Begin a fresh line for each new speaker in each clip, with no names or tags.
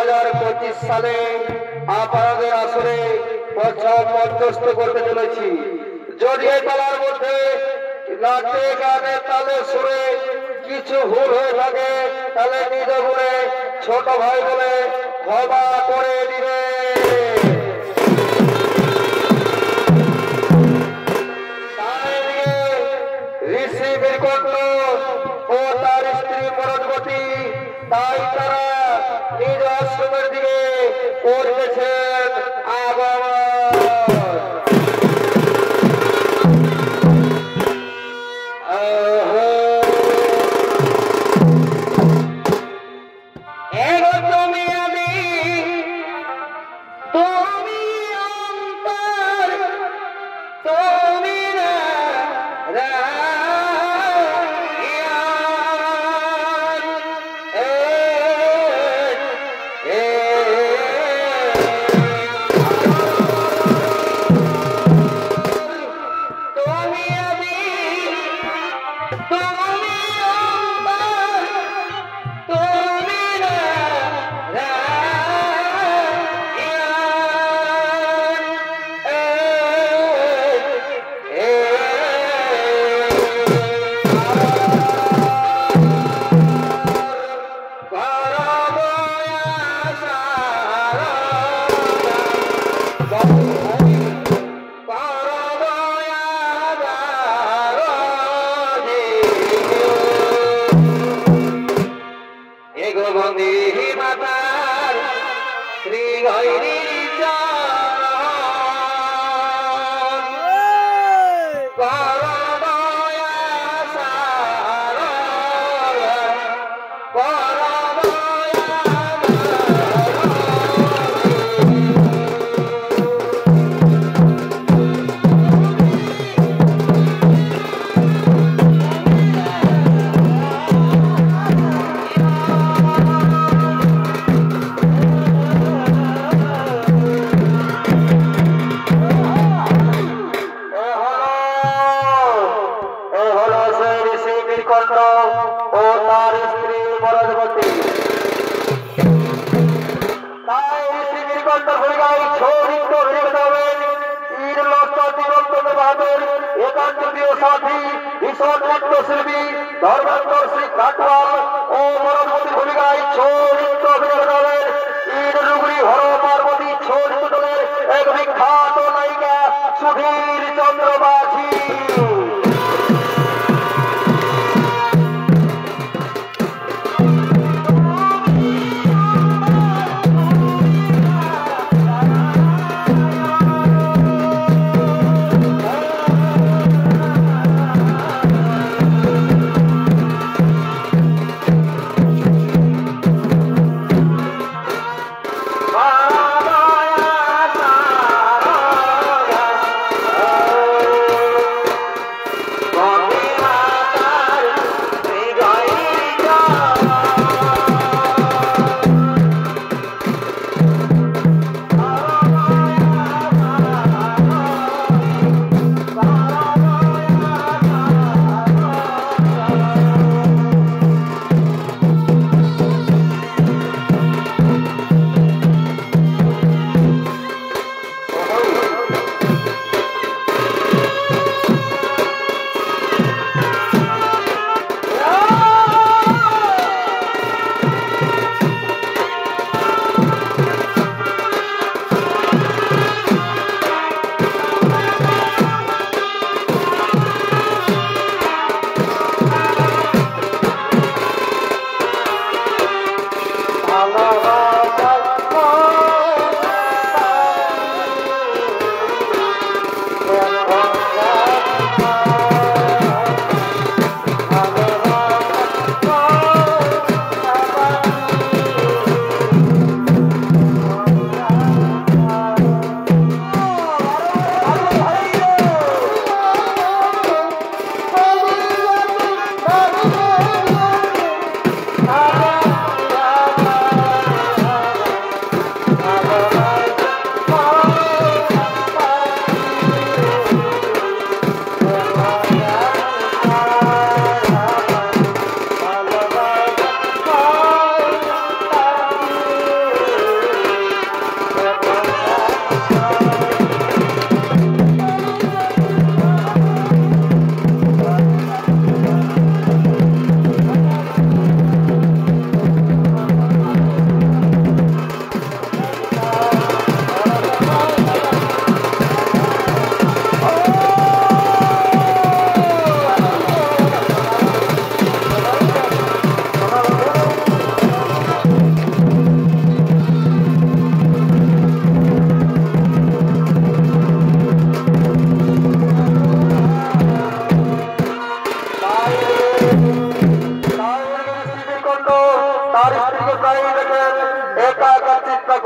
2025 সালে আপনাদের আসরে প্রথম মধ্যস্থ করতে চলেছি। যদি এই পালার মধ্যে নাচে গানে তালে সুরে কিছু ভুল হয়ে থাকে তাহলে নিজ গুণে ছোট ভাই বলে ক্ষমা করে দিবে। ঋষি বীরকণ্ঠ ও তার স্ত্রী পরবর্তী তাই তারা নিজ আশ্রমের দিকে করতেছেন আগমন।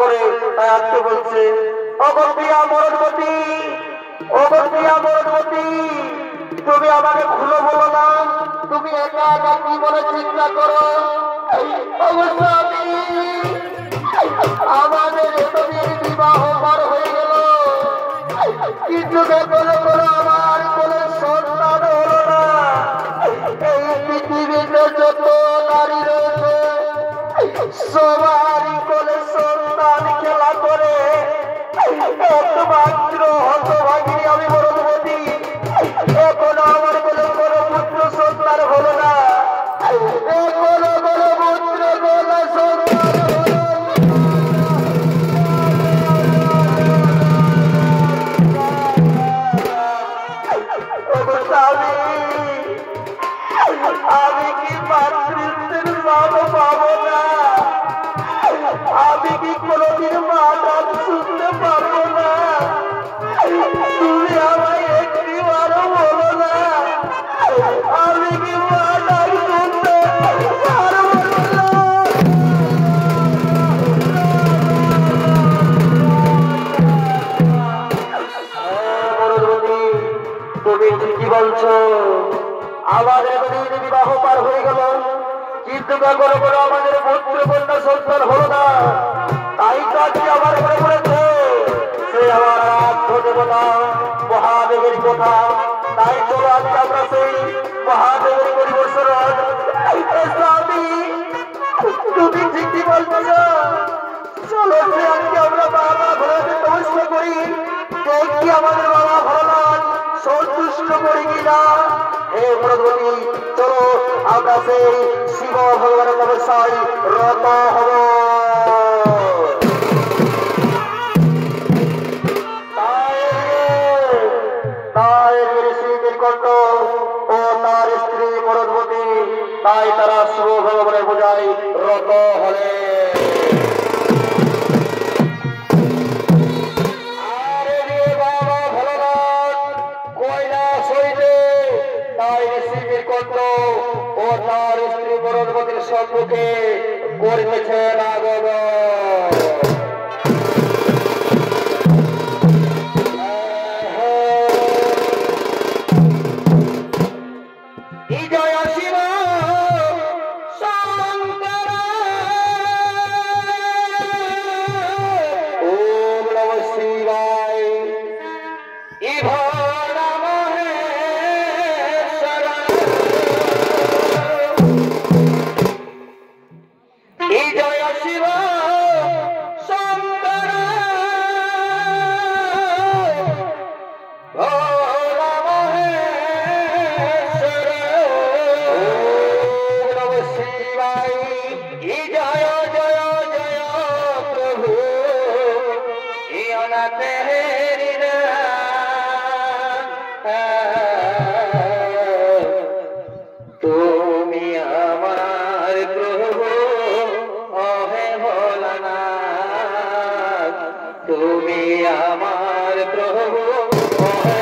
করে তাই আজকে বলছে, অগপ্রিয়া মরণবতী, অগপ্রিয়া মরণবতী, তুমি আমাকে খুলে বলো না, তুমি একা একা কি বলে চিন্তা করো। অবশ্য আমাদের এতদিন বিবাহ পার হয়ে গেল, কিন্তু কোনো কোনো আমার কোনো সন্তান হলো না। এই পৃথিবীতে যত নারী রয়েছে সবারই কোলে সন্তান খেলা করে, একমাত্র হতভাগিনী আমি মরণবতী, এখনো আমার কোলে কোনো পুত্র সন্তান হলো না, এখনো কোনো পুত্র কোলে সন্তান আমি কি মাতৃত্বের লাভ পাবো না, আমি কি কোনদিন মা ডাক শুনতে পারবো না, তুমি আমায় একটি বারও বলো না, আমি কি মা ডাক শুনতে পারবো না। তুমি ঠিকই বলছো, আমাদের এতদিন বিবাহ পার হয়ে গেল, কিন্তু কোনো কোনো আমাদের পুত্র কন্যা সন্তান হলো না, তাই কাজটি আমার মনে পড়েছে সে আমার আরাধ্য দেবতা মহাদেবের কথা। তাই চলো আজকে আমরা সেই মহাদেবের পরিবর্তন। স্বামী তুমি ঠিকই বলছো, চলো সে আজকে আমরা বাবা ভোলাকে নমস্কার করি, দেখি আমাদের বাবা ভোলানাথ সন্তুষ্ট করি কিনা। হে মরণবতী, চলো আমরা সেই শিব ভগবানের তপস্যায় রত হব। ও তার স্ত্রী মরণবতী, তাই তারা শিব ভগবানের পূজায় রত হলে। ও তার স্ত্রী মরণবতীর সম্মুখে করিতেছেন আগমন। জয় শিব শঙ্কর, ওম নমঃ শিবায়, জয় শিব শঙ্কর, ভোলা মহেশ্বর, ওম নমঃ শিবায়, জয় জয় জয় প্রভু, অনাথ তুমি আমার প্রভু, অহে ভোলানাথ, তুমি আমার প্রভু, অহে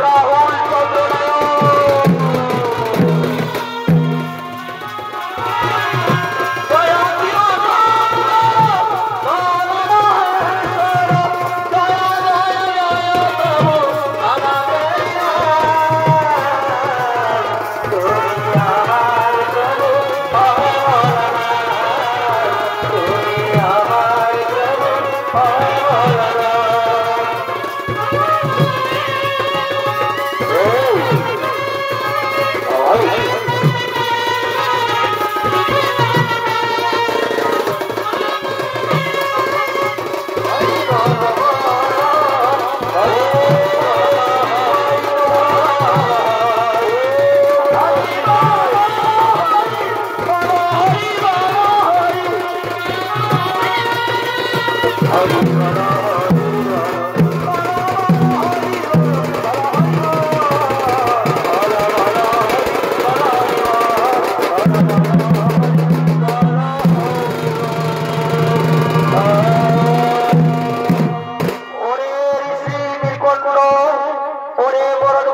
রাহুল চন্দ্র নায়ক।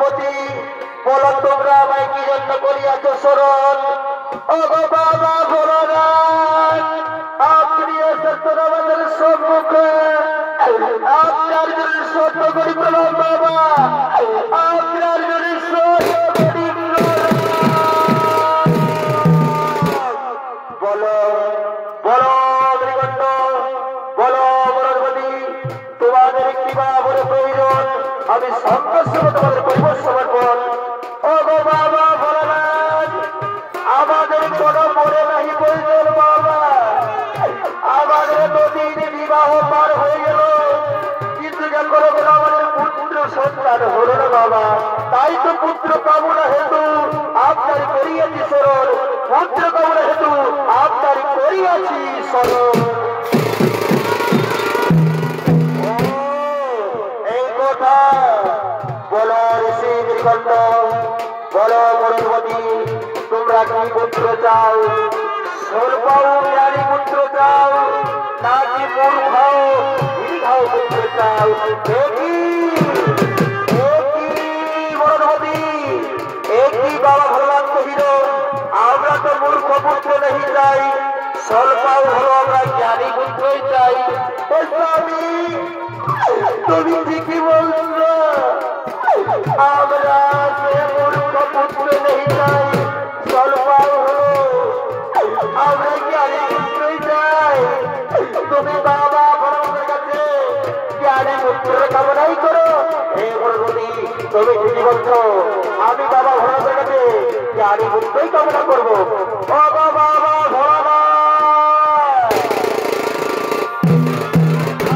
বনবতী, বলো তোমরা আমায় কি জন্য করিয়াছ স্মরণ? ও গো বাবা ভোলানাথ, আপনি এসেছেন আমাদের সম্মুখে, আপনার জন্য সত্য করি প্রণাম বাবা, আপনার জন্য সত্য করি প্রণাম। বলো বলো মৃগণ্ড, বলো বনবতী, তোমাদের কি বা বলে প্রয়োজন? আমি সন্তোষ তোমাদের পরিবেশ সমর্পণ। ও গো বাবা ভোলানাথ, আমাদের কোনো মনে নাহি প্রয়োজন বাবা, আমাদের নদীর বিবাহ পার হয়ে গেল, কিন্তু কোনো কোনো আমাদের পুত্র সন্তান হল না বাবা, তাই তো পুত্র কামনা হেতু আপনার করিয়াছি স্মরণ, পুত্র কামনা হেতু আপনার করিয়াছি স্মরণ। এই কথা বলো ঋষি মৃগণ্ড, বলো বনবতী, তোমরা কি পুত্র চাও? স্বল্পাও জ্ঞানী পুত্র চাও, নাকি মূর্খাও দীর্ঘাও পুত্র চাও? বনবতী, একই বাবা ভগবান কহিল, আমরা তো মূর্খ পুত্র নেই চাই, স্বল্পাও হলো আমরা জ্ঞানী পুত্রই চাই। স্বামী, তুমি ঠিকই বলছো, আমরা সে মূর্খ পুত্র নেই চাই, স্বল্পাও হলো আমরা জ্ঞানী পুত্রই চাই। তুমি বাবা ভগবানের কাছে জ্ঞানী পুত্রের কামনাই করো। হে বনবতী, তুমি ঠিকই বলছো, আমি বাবা ভগবানের কাছে জ্ঞানী পুত্রই কামনা করবো। ও বাবা ভগবান,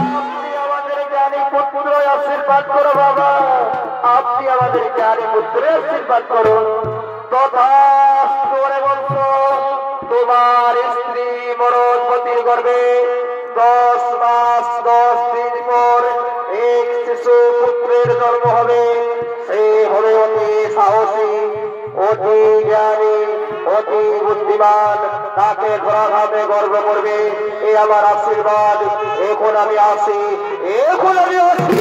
আপনি আমাদের জ্ঞানী পুত্র আশীর্বাদ করো বাবা, আপনি আমাদের জ্ঞানী পুত্রের আশীর্বাদ করুন। তথাস্তু বংশ, তোমার স্ত্রী বনবতীর গর্ভে 10 মাস 10 দিন পর এক শিশু পুত্রের জন্ম হবে। সে হবে অতি সাহসী, অতি জ্ঞানী, অতি বুদ্ধিমান, তাকে ধরাধামে গর্ব করবে, এই আমার আশীর্বাদ। এখন আমি আসি, এখন আমি আসি।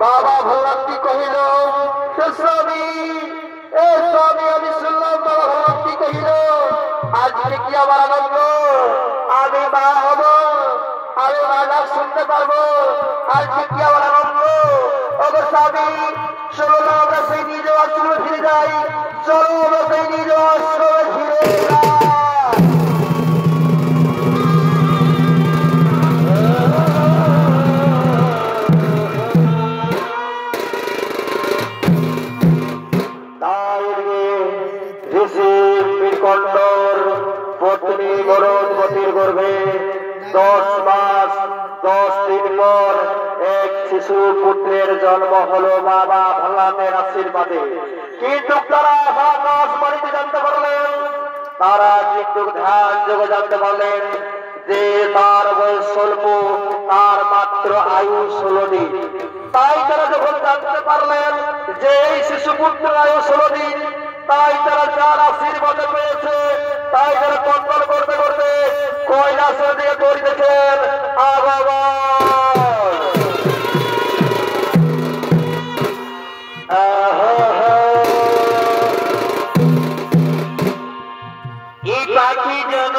বাবা ভগবতী কহিল, স্বামী এ স্বামী, আমি শুনলাম বাবা ভগবতী কহিল, আজকে কি আমার আনন্দ, আমি মা হব, আমি মা ডাক শুনতে পারবো, আজকে কি আমার আনন্দ। ওগো স্বামী, চলো না আমরা সেই নিজ আশ্রমে ফিরে যাই, চলো আমরা সেই নিজ আশ্রমে ফিরে যাই। পত্নী বনবতীর গর্ভে 10 মাস 10 দিন পর এক শিশু পুত্রের জন্ম হলো বাবা ভোলানাথের আশীর্বাদে। কিন্তু তারা আকাশ বাড়িতে জানতে পারলেন, তারা কিন্তু ধ্যান যোগে জানতে পারলেন যে তার বয়স স্বল্প, তার মাত্র আয়ু 16 দিন। তাই তারা যখন জানতে পারলেন যে এই শিশু পুত্রের আয়ু 16 দিন, তাই তারা যার আশীর্বাদে পেয়েছে, তাই তারা কন্ট্রোল করতে করতে কৈলাসের দিকে দৌড়িতেছেন। এই পাখি যেন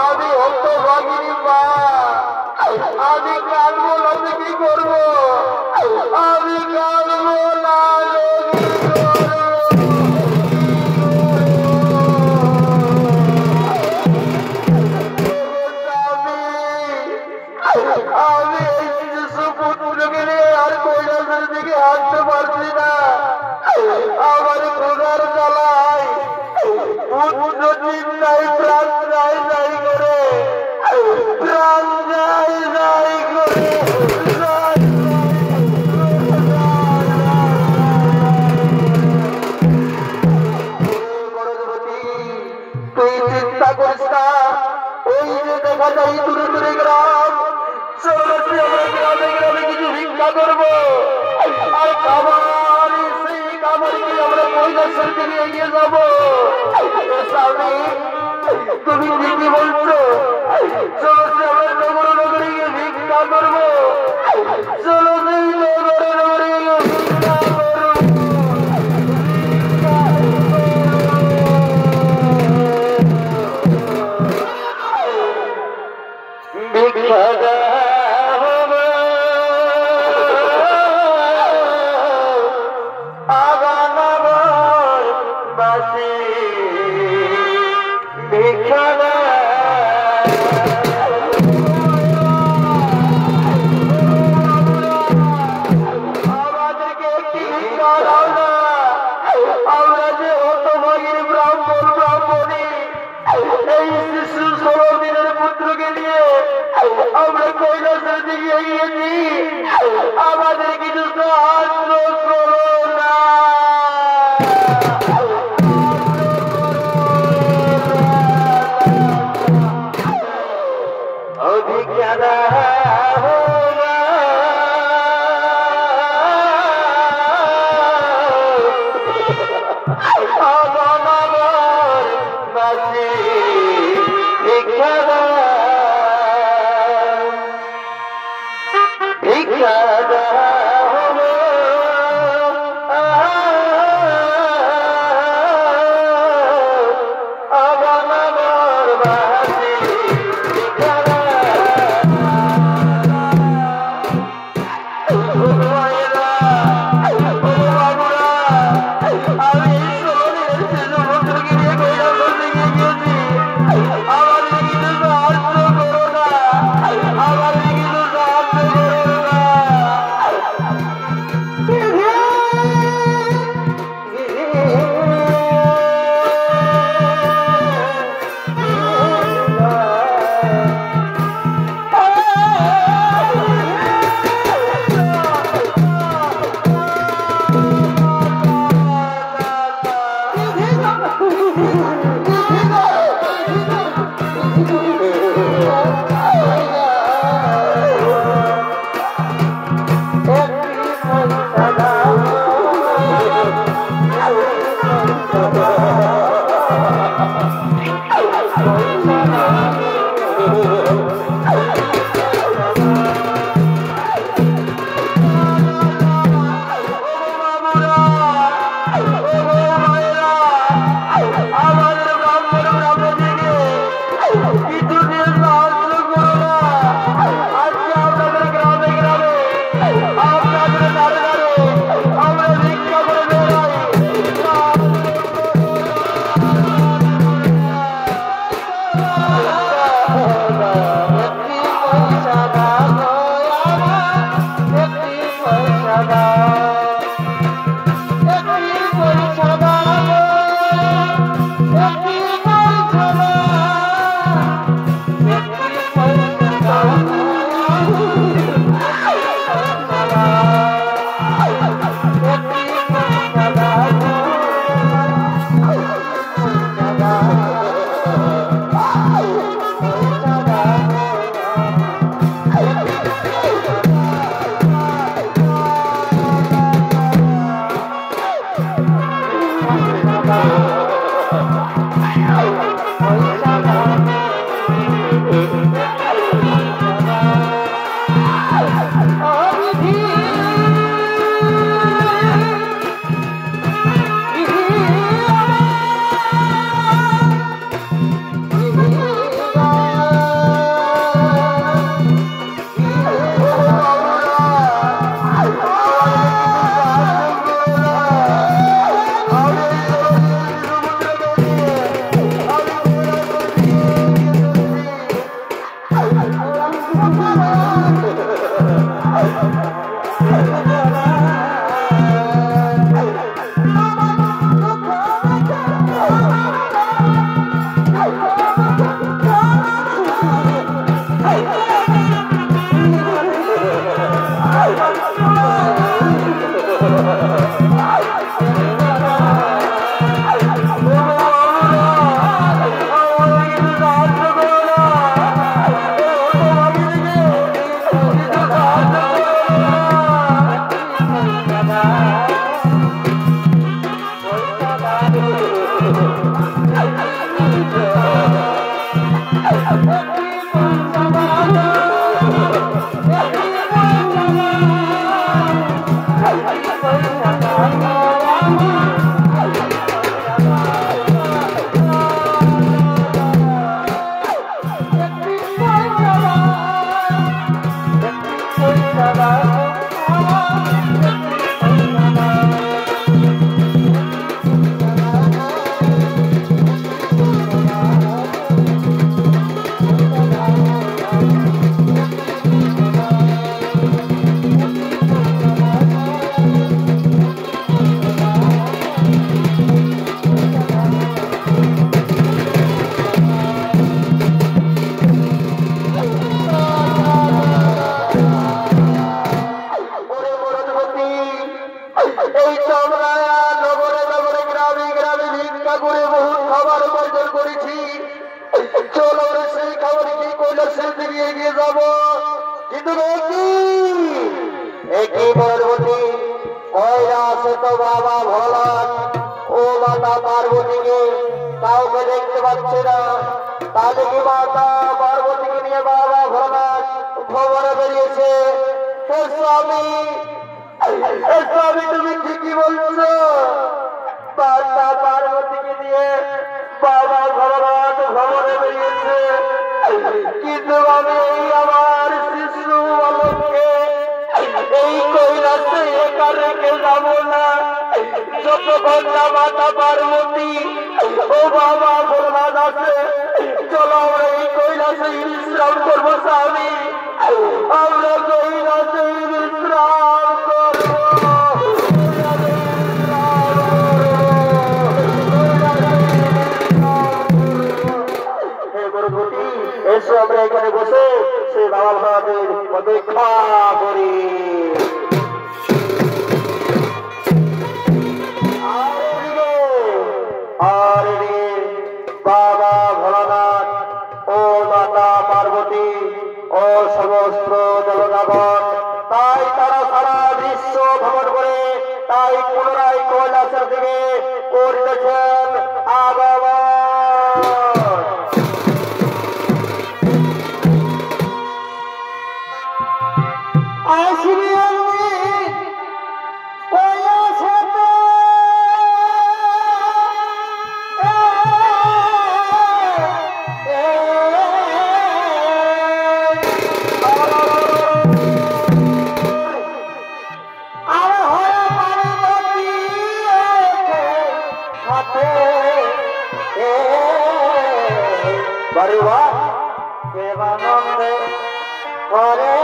আমি হতভাগিনী মা, আমি কাঁদবো না কি করবো? আমি কাঁদবো না। আমি এই শিশু পুত্রকে নিয়ে আর কৈলাসের দিকে হাঁটতে পারছি না। আমার খোদার জ্বালায় পুত্র চিন্তায় প্রাণ যায় যাই করে, প্রাণ যায় যাই করে। তুই চিন্তা করিস না, ওই যে দেখা যায় দূরে দূরে গ্রাম, আমরা গ্রামে গ্রামে কিছু ভিক্ষা করবো আর খাবার, সেই খাবারকে আমরা কৈলাসের দিকে এগিয়ে যাবো। তুমি ঠিকই বলছো, চলো আমরা নগর নগরে গিয়ে ভিক্ষা করবো। চলো সেই নগর নগরে গিয়ে ভিক্ষা করবো। ভিক্ষা আমরা কৈলাসের দিকে এগিয়েছি, আমাদের কিছু সাহায্য করো না। হরে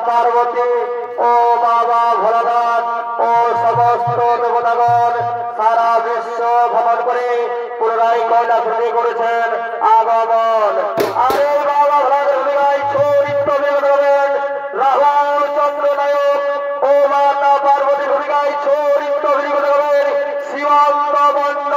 পার্বতী ও বাবা ভোলানাথ ও সমস্ত দেবতাগণ সারা বিশ্ব ভ্রমণ করে পুনরায় কৈলাসে করেছেন আগমন। আরে বাবা ভোলানাথের ভূমিকায় চরিত্র অভিনয় রাহুলচন্দ্র নায়ক ও মাতা পার্বতীর ভূমিকায় চরিত্র অভিনয় করেন শিবান্ত মন্ডল।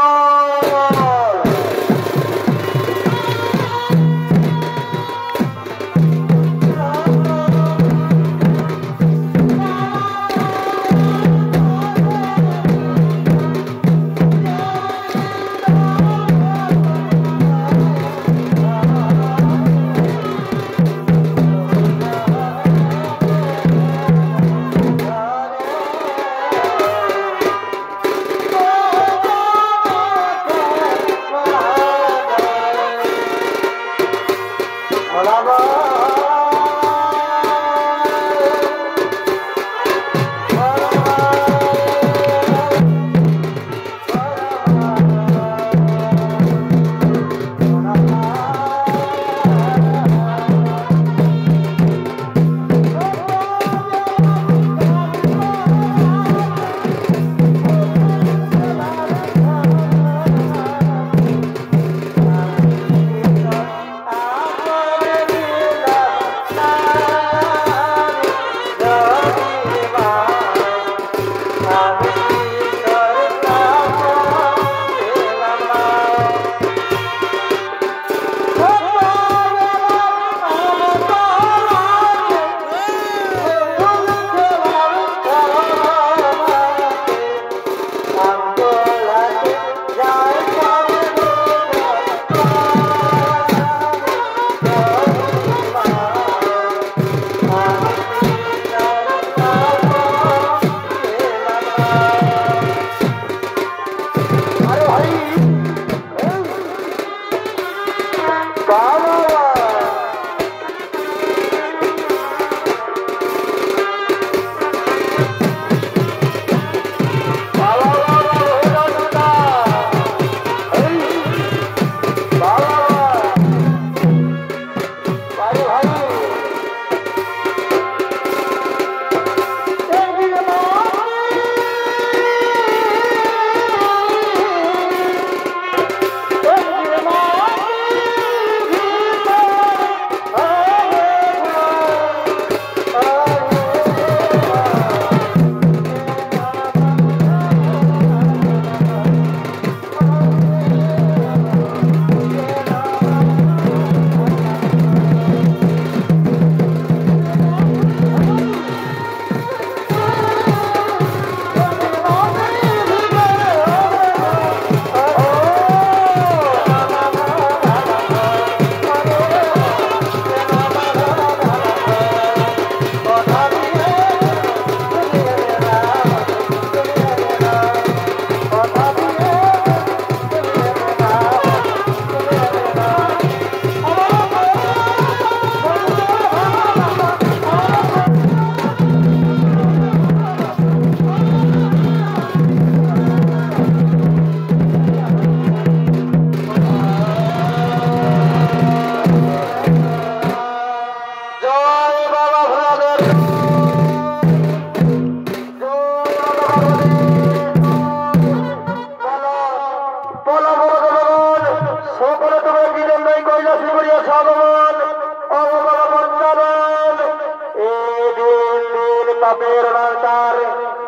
পাপের অনাচার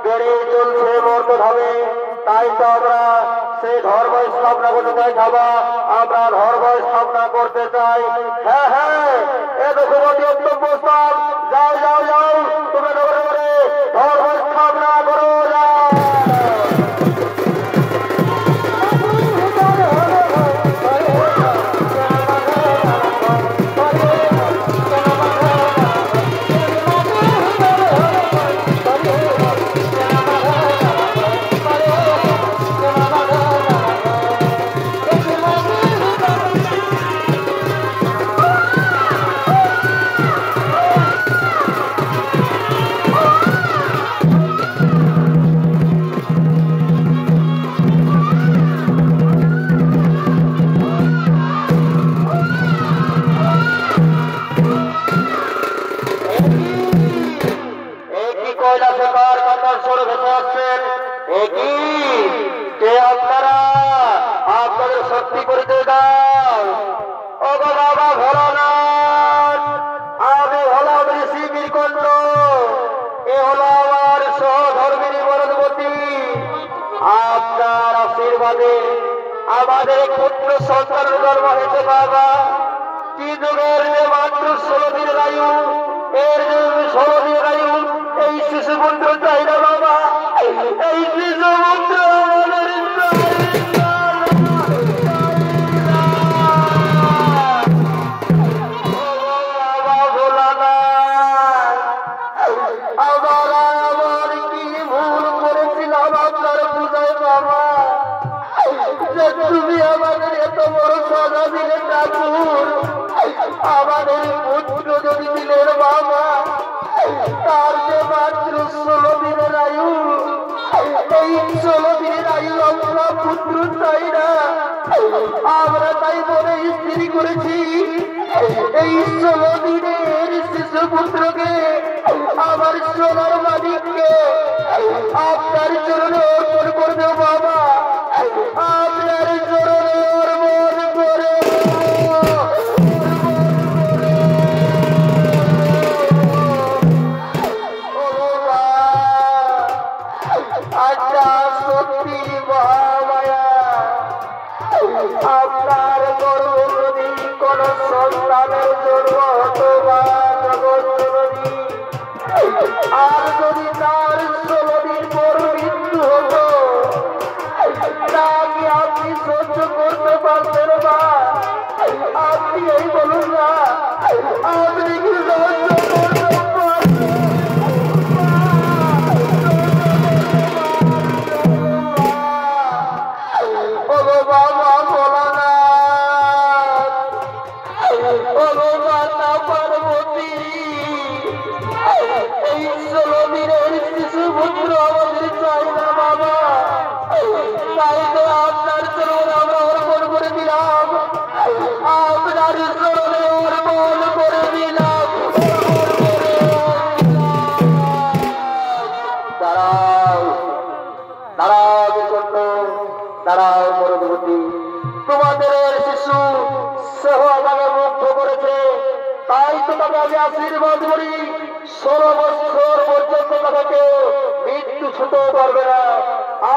বেড়ে চলছে মর্তভাবে। তাই তো আমরা সেই ধর্ম স্থাপনা করতে চাই খাবা, আমরা ধর্ম স্থাপনা করতে চাই। হ্যাঁ হ্যাঁ, এ দেখুমতি অত্যন্ত স্থান, যাও যাও যাও, তুমি নগরে করে ধর্ম স্থাপনা করো যাও। আপনাদের শক্তি করিতে দাও। ও বাবা ভোলানাথ, আমি হলাম ঋষি বীরকণ্ঠ, এ হলো আমার সহধর্মিনী বরদবতী। আপনার আশীর্বাদে আমাদের পুত্র সন্তানের জন্ম হয়েছে বাবা। কি যুগের যে মাত্র 16 দিনের আয়ু, এর যে 16 দিনের আয়ু, এই শিশু পুত্র চাই না বাবা, এই শিশু পুত্র আমাদের আমার কি ভুল করেছিলাম আপনার পূজায় বাবা, যে তুমি আমাদের এত বড় সাজা দিলে ঠাকুর। আমাদের পুত্র যদি দিলেন বাবা, তার যে মাত্র 16 দিনের আয়ু, এই 16 দিনের আয়ু আমরা পুত্র চাই না। আমরা তাই মনে স্থির করেছি এই 16 দিনের শিশু পুত্রকে, আমার সোনার মালিককে আপনার চরণে অর্পণ করবে বাবা। আপনার চরণে অর্পণ করে আচ্ছা, সত্যি মহামায়া, আপনার গর্ভ যদি কোন সন্তানের জন্ম হতো বা জগৎ জননী, আর যদি তার 16 দিন পর মৃত্যু হতো, তা কি আপনি সহ্য করতে পারবেন না? আপনি এই বলুন না, আপনি কি সহ্য করতে পারবেন? বাবা ভোলানাথ, মাতা পার্বতী, এই 16 দিনের শিশু পুত্র আমাদের চাই না বাবা। তাই তো আপনার চরণে আমরা অর্পণ করে দিলাম, আপনার চরণে অর্পণ করে দিলাম। দাঁড়াও দাঁড়াও বিকণ্ঠ, দাঁড়াও বরদবতী, তোমাদের শিশু সহ আমাকে মুগ্ধ করেছে, তাই তো তাকে আমি আশীর্বাদ করি 16 বছর পর্যন্ত তাকে মৃত্যু ছুটে পারবে না।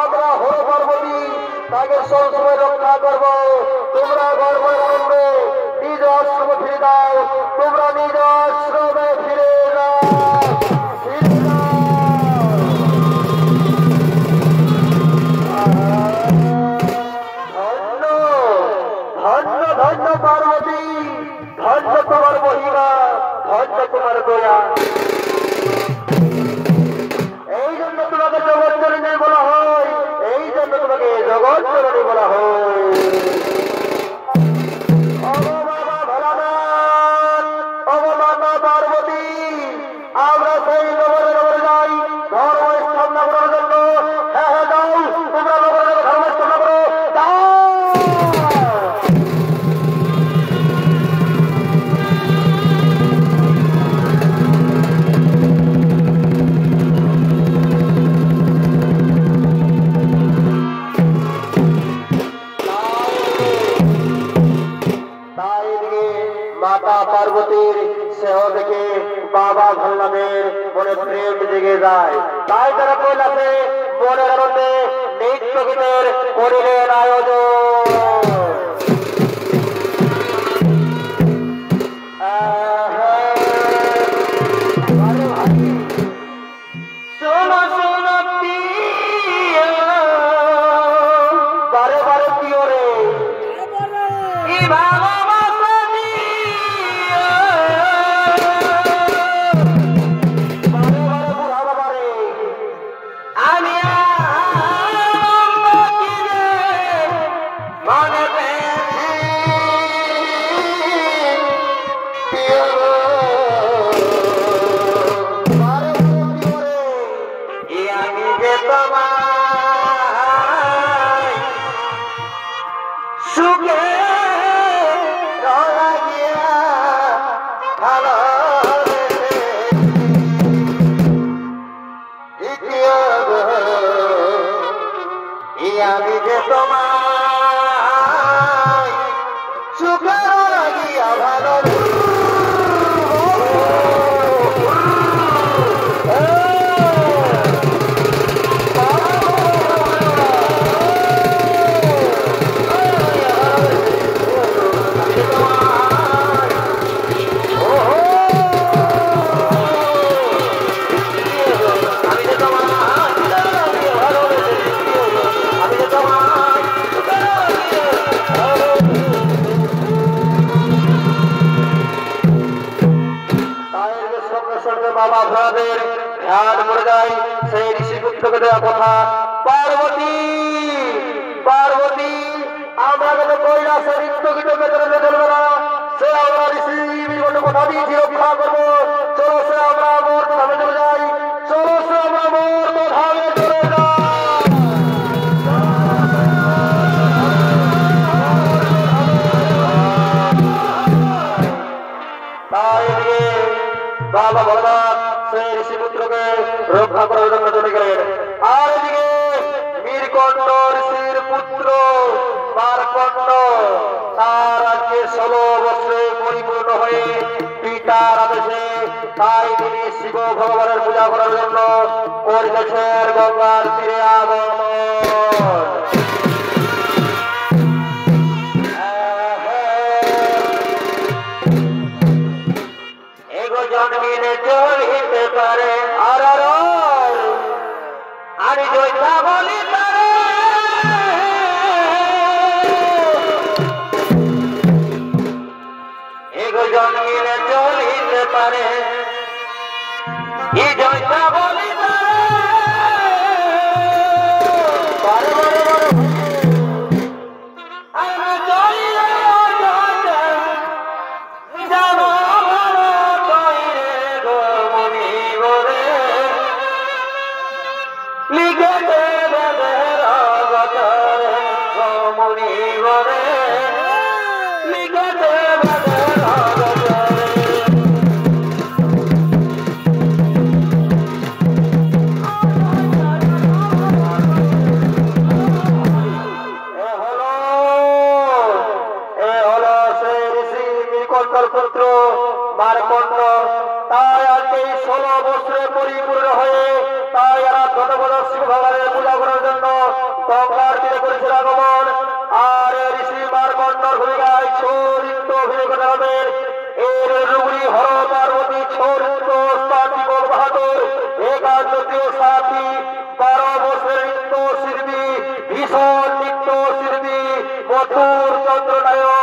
আমরা হর পার্বতী তাকে সবসময় রক্ষা করব। তোমরা গর্ব আনন্দে নিজ আশ্রমে ফিরে দাও, তোমরা নিজ আশ্রমে ফিরে যাও, ফিরে যাও। ধন্য ধন্য পার্বতী, ধন্য তোমার মহিমা, ধন্য তোমার দয়া। এই জন্য তোমাকে জগৎ জননী বলা হয়, এই জন্য তোমাকে জগৎ জননী বলা হয়। মনে প্রেম জেগে যায়। তাই তারা কৈলাসে মনের আনন্দে নৃত্য গীতের করিলেন আয়োজন। কথা পার্বতী পার্বতী আমরা যত কৈলাসের নৃত্য গীত বেতনে চলবে না, সে আমরা ঋষি কথা দিয়েছি রক্ষা করবো। চলো সে আমরা মোর ধামে চলে যাই, চলো সে আমরা মোর ধামে চলে যাই। তাই বাবা ভোলানাথ সেই ঋষিপুত্রকে রক্ষা করার জন্য চলে গেলেন। আর এদিকে মীরকণ্ঠ ঋষির পুত্র মারকণ্ড তার আজকে 16 বছরে পরিপূর্ণ হয়ে পিতার আদেশে তাই তিনি শিব ভগবানের পূজা করার জন্য করিতেছেন গঙ্গার তীরে আগমন। জন্মিলে চলিতে পারে আর আমি জয়তা বলি পারে এগো জন্মিলে চলিতে পারে ই জয়তা বলি পারে আমি চলিলে জানো পুত্র মারকণ্ড তাই আজকে 16 বছরে পরিপূর্ণ হয়ে তাই এরা ধন্যবাদ শিব ভগবানের পূজা করার জন্য গঙ্গার তীরে করেছিল আগমন। আর ঋষি মারকণ্ডর ভূমিকায় চরিত্র অভিনয় করতে হবে এর রুগরি হর পার্বতী চরিত্র সাথী বাহাদুর একাদশীয় সাথী 12 বছরের নিত্য শিল্পী ভীষণ নিত্য শিল্পী মথুর চন্দ্র নায়ক।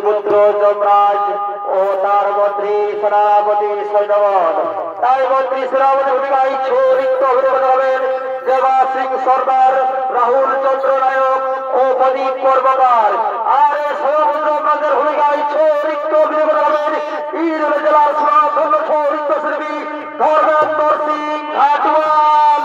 পুত্র যমরাজ ও তার মন্ত্রী সেনাপতি সৈন্যবন তাই মন্ত্রী সেনাপতি ভূমিকা ইচ্ছুরিক্ত হবেন দেবা সিং সর্দার রাহুল চন্দ্র নায়ক ও প্রদীপ কর্মকার আর এই সর্বপুত্র যমরাজের ভূমিকা ইচ্ছুরিক্ত হবেন ইর জেলার সুনামধন্য সৌরিক্ত শিল্পী ধর্মেন্দ্র সিং ঘাটওয়াল।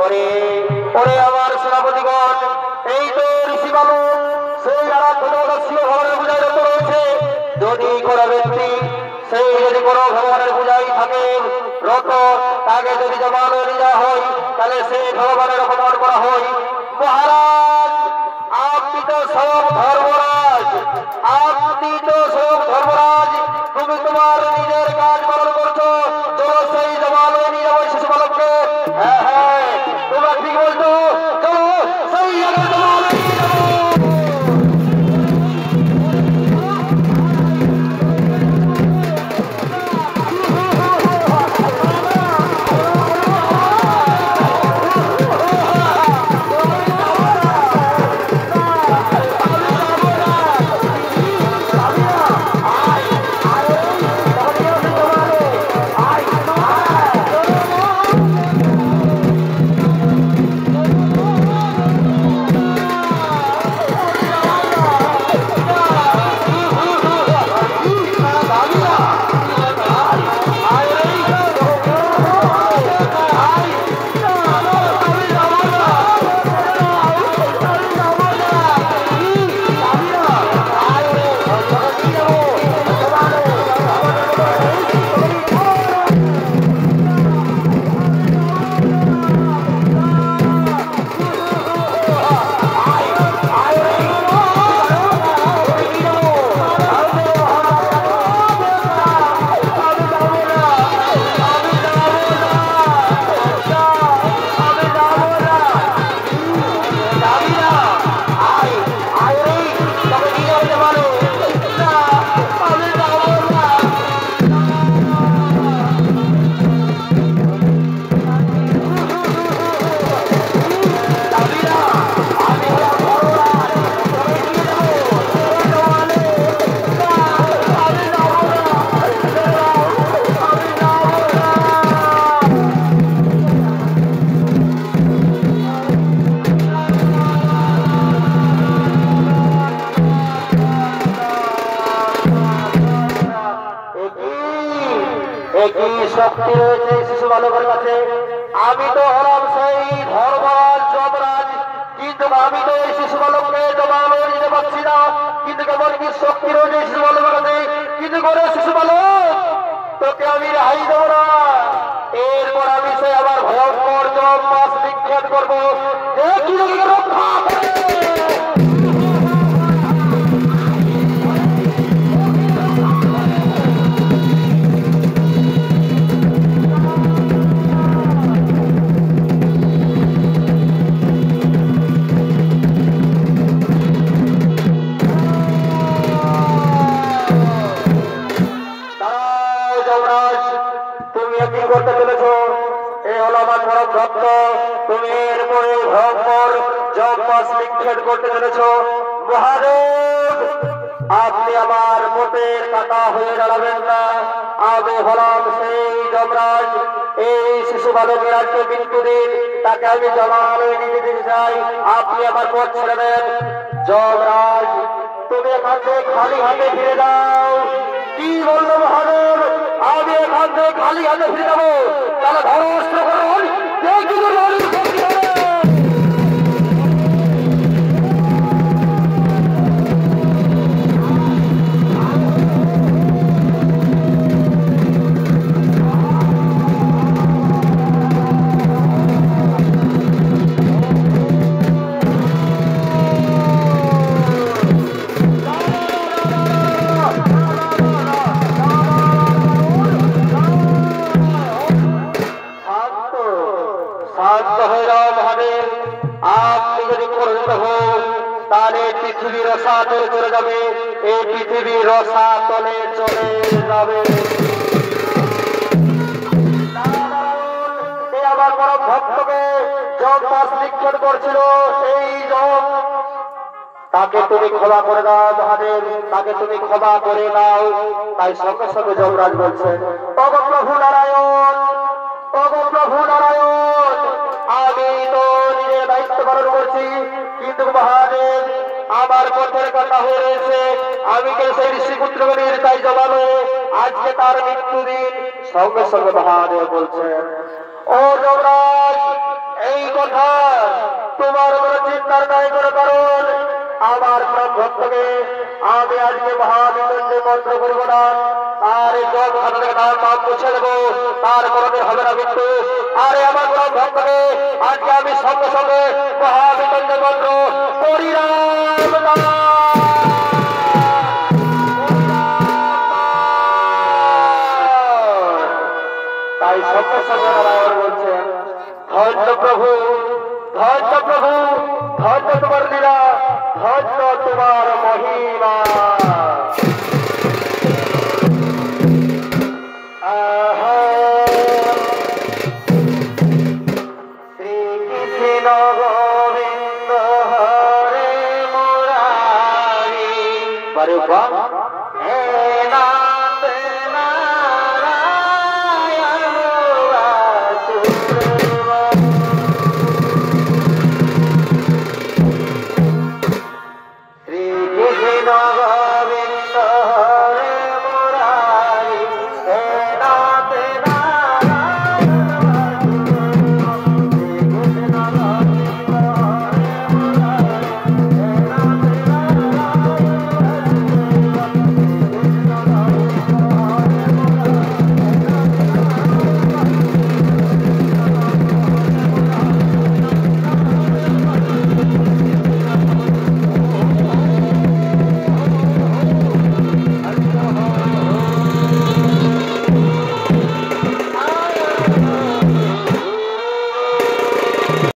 ওরে ওরে আমার সেনাপতিগণ, এই তো ঋষি বালক সেই ভগবানের পূজায় রত রয়েছে। যদি কোনো ব্যক্তি সেই যদি কোনো ভগবানের পূজায় থাকে রত, তাকে যদি জমানো নিয়ে যাওয়া হয় তাহলে সেই ভগবানের অপমান করা হয়। মহারাজ, আপনি তো সব ধর্মরাজ, আপনি তো সব ধর্মরাজ, তুমি তোমার নিজের কাজ পালন করছো। চলো সেই জমানো নিয়ে যাবো শিশু বালককে। হ্যাঁ হ্যাঁ, তোমরা ঠিক বলছো, চলো সেই জমানো নিয়ে যাবো। শক্তি রয়েছে শিশু বালকের কাছে। আমি তো হলাম সেই ধর্মরাজ যমরাজ, কিন্তু আমি তো এই শিশু বালককে জমানো নিতে পারছি না। কিন্তু কেমন কি শক্তি রয়েছে শিশু বালকের কাছে, কিন্তু করে শিশু বালক তোকে আমি রেহাই দেবো না। এরপর আমি সে আবার ভয়ঙ্কর জম মাছ নিক্ষেপ করবো, দেখি রক্ষা করতে চলেছ। এ হলো আমার বড় ভক্ত, তুমি এরপরে ভয়ঙ্কর জব মাছ নিক্ষেপ করতে চলেছ। মহাদেব, আপনি আমার মোটের কাটা হয়ে দাঁড়াবেন না। আমি হলাম সেই যমরাজ, এই শিশু বালকের আজকে মৃত্যু দিন, তাকে আমি জমানো নিতে দিতে চাই। আপনি আমার পথ ছেড়ে দেন। যমরাজ, তুমি এখান থেকে খালি হাতে ফিরে যাও। কি বললো মহাদেব? আমি এখান থেকে খালি হাতে ফিরে যাবো, তাহলে ধরো অস্ত্র করুন, দেখি পৃথিবীর রসাতলে চলে যাবে। এই পৃথিবীর রসাতলে চলে যাবে। আমার বড় ভক্তকে জব মাছ নিক্ষেপ করছিল, সেই জব তাকে তুমি ক্ষমা করে দাও মহাদেব, তাকে তুমি ক্ষমা করে দাও। তাই সঙ্গে সঙ্গে যমরাজ বলছেন, ওগো প্রভু নারায়ণ, ওগো প্রভু নারায়ণ, আমি তো নিজের দায়িত্ব পালন করছি, কিন্তু মহাদেব আমার পথের কথা হয়ে রয়েছে। আমি কে সেই ঋষিপুত্রকে নিয়ে তাই জমানো, আজকে তার মৃত্যু দিন। সঙ্গে সঙ্গে মহাদেব বলছেন, ও যমরাজ, এই ভক্তকে আমি আজকে মহাবিদণ্ডে মন্ত্র করব না, তার জল খাতা থেকে তার পাপ মুছে দেবো, তার কোনদিন হবে না মৃত্যু। আরে আমার কোন ভক্তকে আজকে আমি সঙ্গে সঙ্গে মহাবিদণ্ডে মন্ত্র হরিরাম নাম, তাই সঙ্গে সঙ্গে নারায়ণ বলছেন ধন্য প্রভু, ধন্য প্রভু, ধন্য তোমার লীলা, ধন্য তোমার মহিমা। শ্রীকৃষ্ণ গোবিন্দ হরে মুরারি।